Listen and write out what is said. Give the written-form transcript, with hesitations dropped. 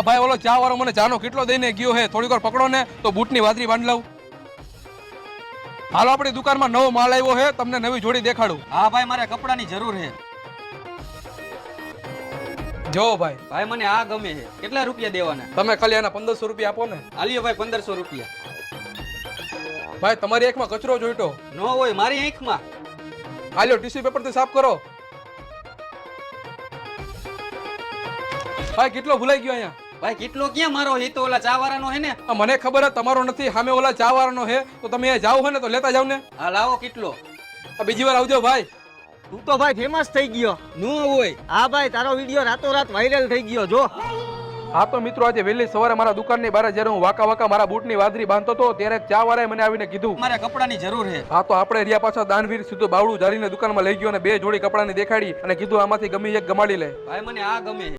ભાઈ ઓલો ચા વાળો મને ચાનો કેટલો દઈને ગયો હે, થોડીક વાર પકડો ને તો બૂટની વાદરી બાંધ લઉં. હાલો આપણી દુકાનમાં નવો માલ આવ્યો છે, તમને નવી જોડી દેખાડું. હા ભાઈ, મારે કપડાની જરૂર છે. જો ભાઈ, ભાઈ મને આ ગમે છે. કેટલા રૂપિયા દેવાના? તમે ખાલી એના 1500 રૂપિયા આપો ને. આલિયો ભાઈ 1500 રૂપિયા. ભાઈ તમારી આંખમાં કચરો જોઈતો ન હોય મારી આંખમાં. હાલ્યો ટીશ્યુ પેપર થી સાફ કરો. ભાઈ કેટલો ભૂલાઈ ગયો અહીંયા? ભાઈ કેટલો ક્યાં મારો હે? તો ઓલા ચા વાળાનો હે ને. મને ખબર હે તમારો નથી, સામે ઓલા ચા વાળાનો હે, તો તમે અહીંયા જાવ હે ને તો લેતા જાવ ને. હા લાવો. કેટલો? બીજી વાર આવજો ભાઈ. તું તો ભાઈ ફેમસ થઈ ગયો. ન હોય. હા ભાઈ, તારો વિડિયો રાતોરાત વાયરલ થઈ ગયો. જો હા તો મિત્રો, આજે વહેલી સવારે મારા દુકાનની બહાર જ્યારે હું વાકા મારા બૂટની વાદરી બાંધતો હતો ત્યારે ચા વાળાએ મને આવીને કીધું મારે કપડાની જરૂર છે. હા તો આપણે રહ્યા પાછા દાનવીર સીધું બાવડું જાળીને દુકાનમાં લઈ ગયો અને 2 જોડી કપડાની દેખાડી અને કીધું આમાંથી ગમે એક ગમાડી લે. ભાઈ મને આ ગમે છે.